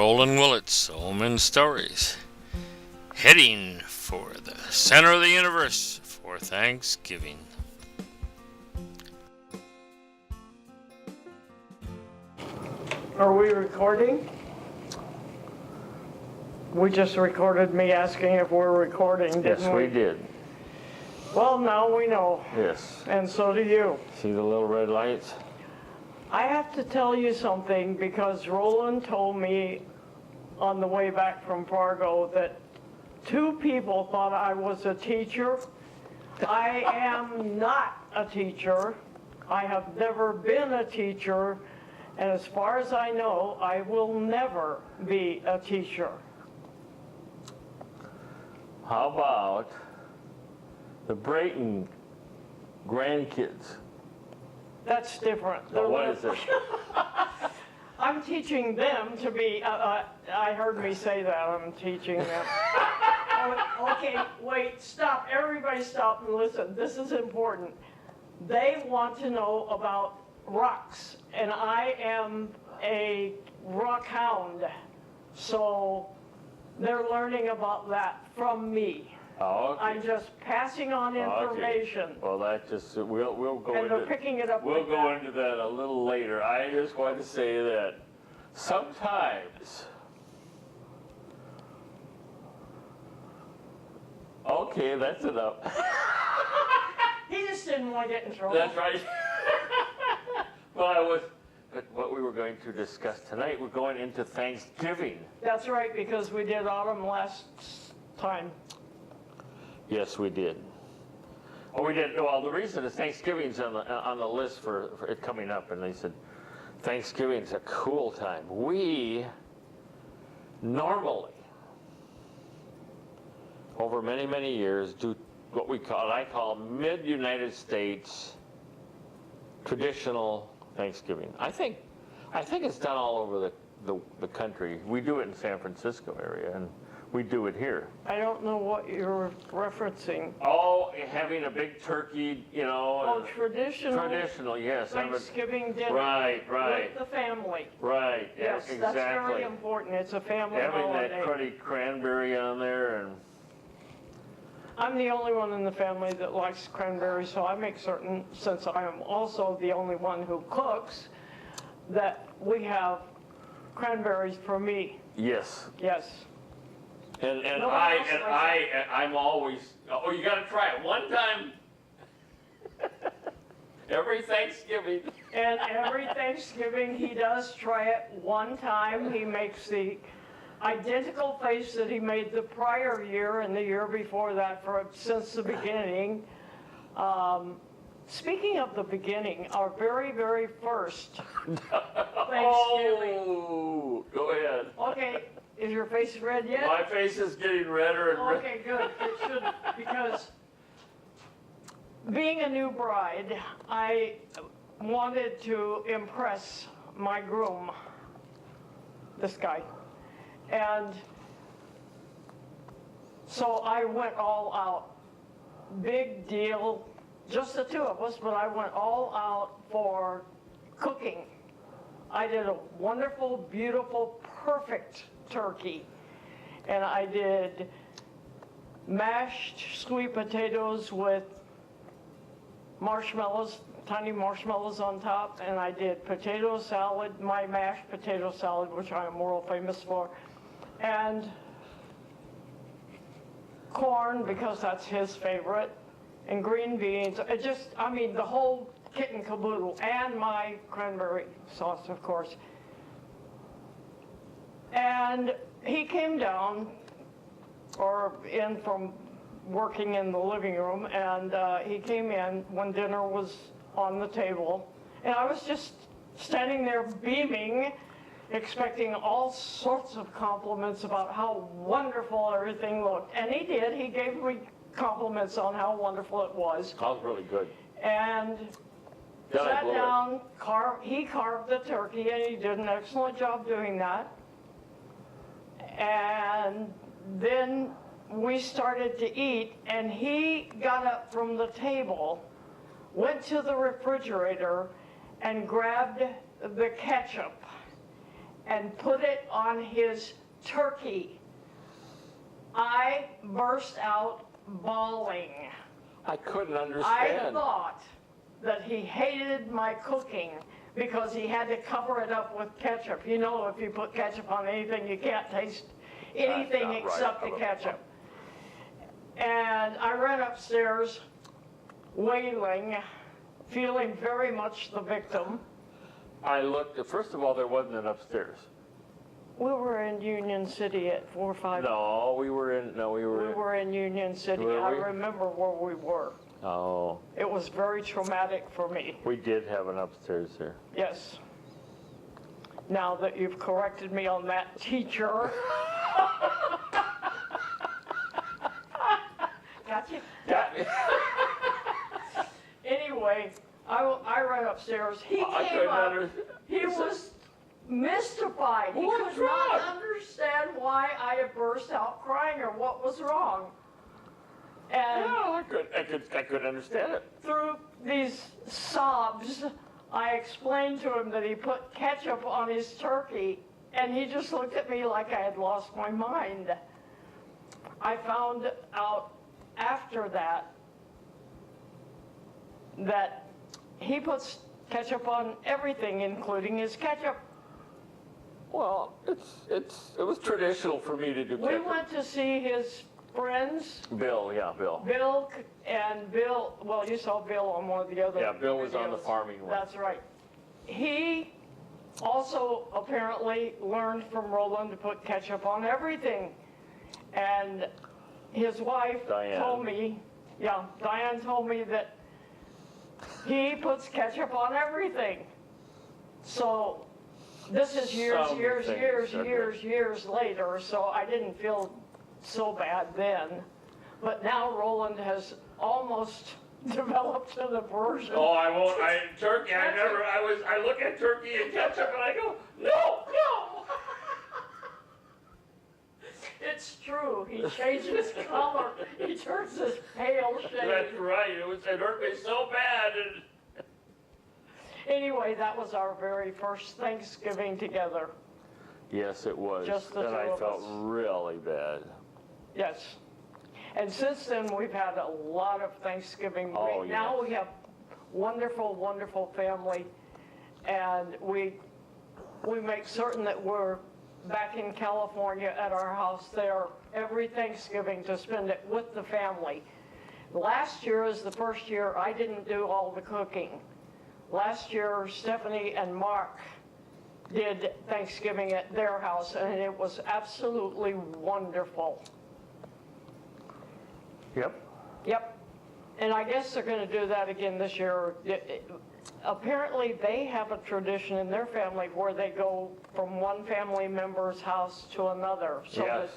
Roland Willits, Omen Stories, heading for the center of the universe for Thanksgiving. Are we recording? We just recorded me asking if we're recording, didn't Yes, we did. Well, now we know, Yes. and so do you. See the little red lights? I have to tell you something because Roland told me on the way back from Fargo that two people thought I was a teacher. I am not a teacher. I have never been a teacher, and as far as I know, I will never be a teacher. How about the Brayton grandkids? That's different. Oh, what is it? I'm teaching them to be, I heard me say that, I'm teaching them. Okay, wait, stop, everybody stop and listen, this is important. They want to know about rocks, and I am a rock hound, so they're learning about that from me. Oh, okay. I'm just passing on information. Okay. Well, that just we'll go And into. they're picking it up. We'll like go that. into that a little later. I just want to say that sometimes. Okay, that's enough. He just didn't want to get in trouble. That's right. But what we were going to discuss tonight, we're going into Thanksgiving. That's right, because we did autumn last time. Yes, we did. Oh, we did. Well, the reason is Thanksgiving's on the list for it coming up, and they said Thanksgiving's a cool time. We normally, over many, many years, do what I call mid-United States traditional Thanksgiving. I think it's done all over the country. We do it in San Francisco area, and we do it here. I don't know what you're referencing. Oh, having a big turkey, you know. Oh, traditional. Traditional, yes. Thanksgiving dinner. Right. With the family. Right, Yes, exactly. that's very important. It's a family Having holiday. that cruddy cranberry on there, and I'm the only one in the family that likes cranberry, so I make certain, since I am also the only one who cooks, that we have cranberries for me. yes. Yes. And No one else likes I'm always, oh, you gotta try it one time. Every Thanksgiving. And every Thanksgiving, he does try it one time. He makes the identical face that he made the prior year and the year before that since the beginning. Speaking of the beginning, our very, very first Thanksgiving. Oh, go ahead. Okay, is your face red yet? My face is getting redder and redder. Okay, good. It should, because being a new bride, I wanted to impress my groom, this guy. And so I went all out. Big deal, just the two of us, but I went all out for cooking. I did a wonderful, beautiful, perfect turkey. And I did mashed sweet potatoes with marshmallows, tiny marshmallows on top, and I did potato salad, my mashed potato salad, which I am world famous for, and corn, because that's his favorite, and green beans. It just, I mean, the whole kit and caboodle, and my cranberry sauce, of course. And he came down, or in from working in the living room, and he came in when dinner was on the table, and I was just standing there beaming, expecting all sorts of compliments about how wonderful everything looked. And he did. He gave me compliments on how wonderful it was. That was really good. And sat down, he carved the turkey, and he did an excellent job doing that. And then we started to eat, and he got up from the table, went to the refrigerator, and grabbed the ketchup and put it on his turkey. I burst out bawling. I couldn't I understand. thought that he hated my cooking because he had to cover it up with ketchup. You know, if you put ketchup on anything, you can't taste anything not right. except the ketchup. And I ran upstairs wailing, feeling very much the victim. I looked, first of all, there wasn't an upstairs. We were in Union City at 4 or 5. No, we were in We were in Union City. Were I we? remember where we were. Oh, It was very traumatic for me. we did have an upstairs there. Yes. Now that you've corrected me on that, teacher. Gotcha. Anyway, I ran upstairs. He I came couldn't up. understand. He was mystified. He What's could not wrong? understand why I had burst out crying or what was wrong. And Yeah, I couldn't understand it. through these sobs, I explained to him that he put ketchup on his turkey, and he just looked at me like I had lost my mind. I found out after that he puts ketchup on everything, including his ketchup. Well, it was traditional for me to do We ketchup. went to see his friends, Bill, yeah, Bill. Bill, well, you saw Bill on one of the other Yeah, Bill was on the videos. farming one. That's right. He also apparently learned from Roland to put ketchup on everything. And his wife Diane. told me, Diane told me that he puts ketchup on everything. So this is years Some years things are later, so I didn't feel so bad then. But now Roland has almost developed an aversion. Oh, I won't. Turkey. I look at turkey and ketchup and I go, no. It's true. He changes color. He turns this pale shade. That's right. It hurt me so bad. And Anyway, that was our very first Thanksgiving together. yes, it was. Just the and two I of felt us. really bad. Yes. And since then, we've had a lot of Thanksgiving. Oh, Now yes. we have wonderful, wonderful family. And we make certain that we're back in California at our house there every Thanksgiving to spend it with the family. Last year is the first year I didn't do all the cooking. Last year, Stephanie and Mark did Thanksgiving at their house, and it was absolutely wonderful. Yep. Yep. And I guess they're going to do that again this year. Apparently, they have a tradition in their family where they go from one family member's house to another. Yes.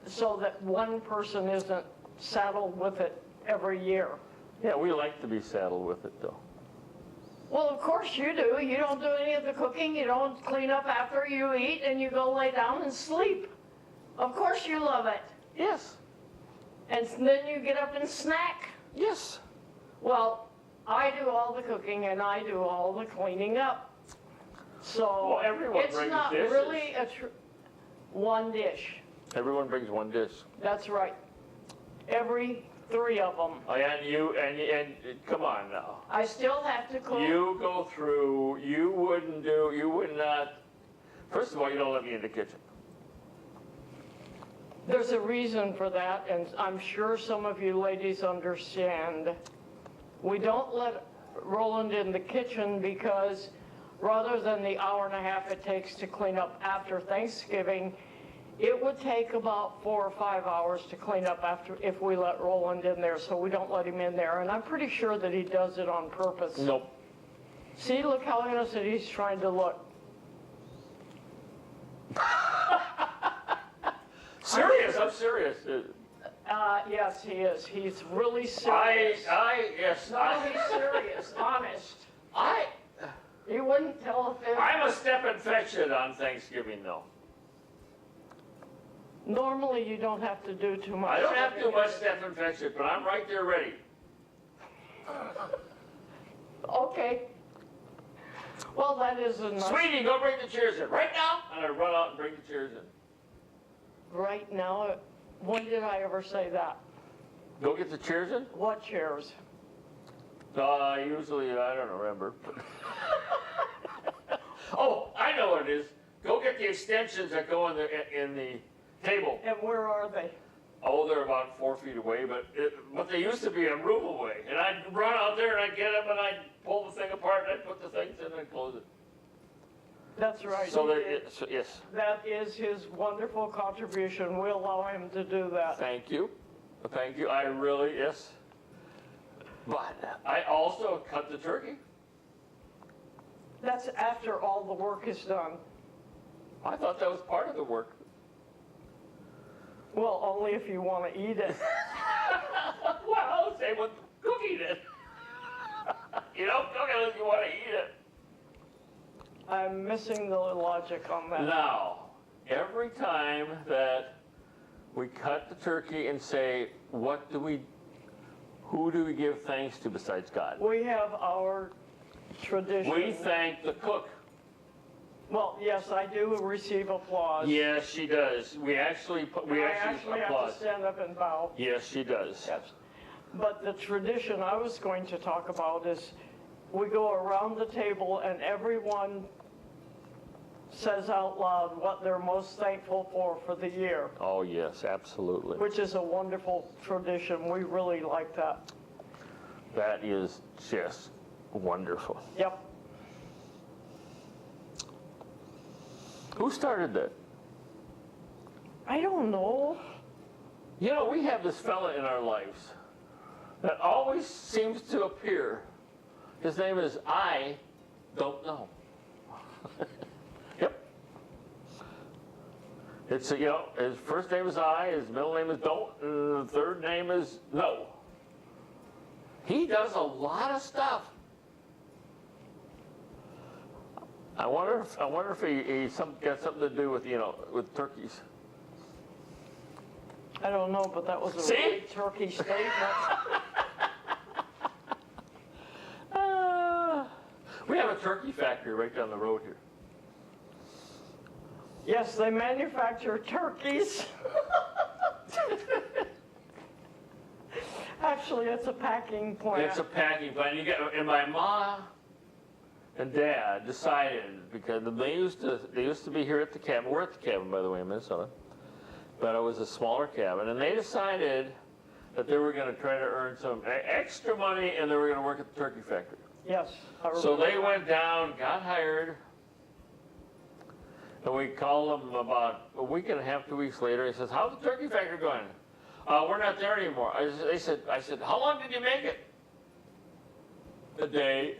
So that one person isn't saddled with it every year. Yeah, we like to be saddled with it, though. Well, of course you do. You don't do any of the cooking. You don't clean up after you eat, and you go lay down and sleep. Of course you love it. Yes. And then you get up and snack. Yes. Well, I do all the cooking and I do all the cleaning up. So Well, everyone it's brings not dishes. really one dish. Everyone brings one dish. That's right. Every 3 of them. Oh, yeah, and come on now. I still have to cook. You go through, you would not, first of all, you don't let me in the kitchen. There's a reason for that, and I'm sure some of you ladies understand. We don't let Roland in the kitchen because rather than the hour and a half it takes to clean up after Thanksgiving, it would take about 4 or 5 hours to clean up after if we let Roland in there, so we don't let him in there. And I'm pretty sure that he does it on purpose. Nope. See, look how innocent he's trying to look. Serious, I'm serious. Yes, he is. He's really serious. Yes, No, he's serious, honest. He wouldn't tell if I'm a step infection on Thanksgiving, though. Normally you don't have to do too much. I don't have too much step infection, but I'm right there ready. Okay. Well, that is a nice. Sweetie, go bring the chairs in right now. And I run out and bring the chairs in. Right now, when did I ever say that? Go get the chairs in? What chairs? Usually, I don't remember. Oh, I know what it is. Go get the extensions that go in the table. And where are they? Oh, they're about 4 feet away, but they used to be a room away. And I'd run out there and I'd get them and I'd pull the thing apart and I'd put the things in and I'd close it. That's right. So, yes. That is his wonderful contribution. We allow him to do that. Thank you. Thank you. I really, yes. But I also cut the turkey. That's after all the work is done. I thought that was part of the work. Well, only if you want to eat it. Well, same with cooking it. You don't cook it if you want to eat it. I'm missing the logic on that. Now, every time that we cut the turkey and say, who do we give thanks to besides God? We have our tradition. We thank the cook. Well, yes, I do receive applause. Yes, she does. We actually I actually have applaud. to stand up and bow. Yes, she does. Yes. But the tradition I was going to talk about is we go around the table and everyone says out loud what they're most thankful for the year, Oh, yes, absolutely. which is a wonderful tradition. We really like that. That is just wonderful. Yep. Who started that? I don't know. You know, we have this fella in our lives that always seems to appear. His name is I Don't Know. Yep. It's, his first name is I, his middle name is Don't, and the third name is No. He does a lot of stuff. I wonder if he got something to do with, with turkeys. I don't know, but that was a See? really turkey statement. We have a turkey factory right down the road here. Yes, they manufacture turkeys. Actually, it's a packing plant. It's a packing plant. And my mom and dad decided, because they used to be here at the cabin. We're at the cabin, by the way, in Minnesota. But it was a smaller cabin, and they decided that they were going to try to earn some extra money, and they were going to work at the turkey factory. Yes. I So remember they that. went down, got hired, and we called them about a week and a half, 2 weeks later. He says, "How's the turkey factory going?" "We're not there anymore." I said, "How long did you make it?" "A day."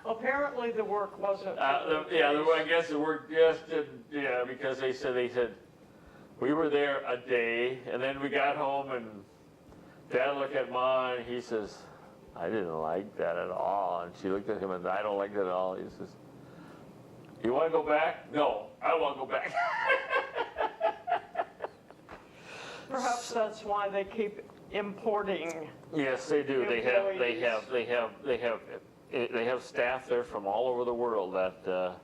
Apparently, the work wasn't. I guess the work just didn't, because they said, we were there a day, and then we got home, and Dad looked at Mom, and he says, "I didn't like that at all." And she looked at him, and "I don't like that at all." He says, "You want to go back?" "No, I don't want to go back." Perhaps that's why they keep importing. Yes, they do. They have staff there from all over the world that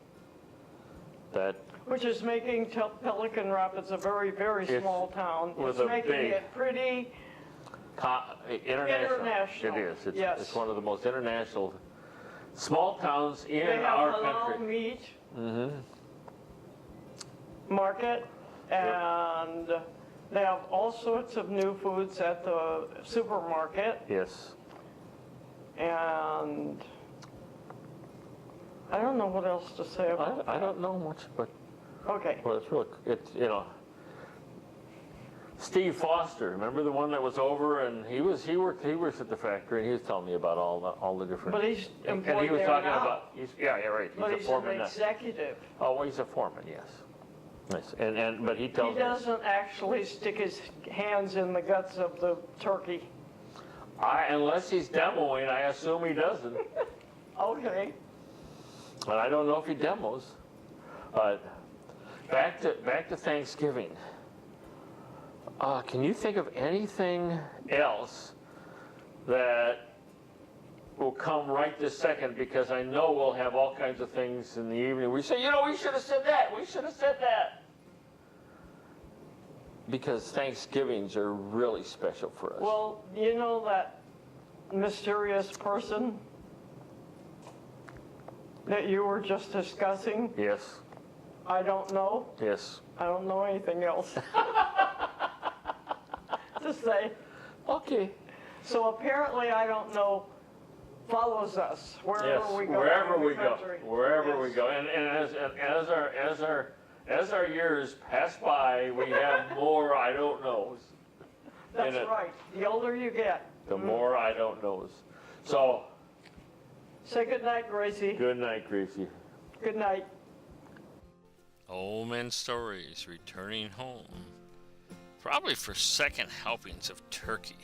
Which is making Pelican Rapids a very, very It's small town. with It's a making big- it pretty international. International, It is. yes. It's one of the most international small towns in They have our halal country. meat Mm-hmm. market, and they have all sorts of new foods at the supermarket, Yes. and I don't know what else to say about I don't know much, but Okay. well, it's Steve Foster, remember the one that was over, and he works at the factory, and he was telling me about all the different. But he's and employed he was there talking now. about right. But He's a he's foreman an now. executive. Oh, well, he's a foreman, yes. Nice. But he He tells me. doesn't actually stick his hands in the guts of the turkey. Unless he's demoing, I assume he doesn't. Okay. And I don't know if he demos. But back to Thanksgiving. Can you think of anything else that will come right this second because I know we'll have all kinds of things in the evening. We say, we should have said that. We should have said that. Because Thanksgivings are really special for us. Well, you know that mysterious person that you were just discussing? Yes. I don't know. Yes. I don't know anything else. To say. Okay. So apparently, I don't know, follows us wherever we go. Wherever in the we go. country. Wherever we Yes. go. And as our years pass by, we have more I don't knows. That's in it. right. The older you get. The more I don't knows. So, Say good night, Gracie. good night, Gracie. Good night. Old Men Stories returning home. Probably for second helpings of turkey.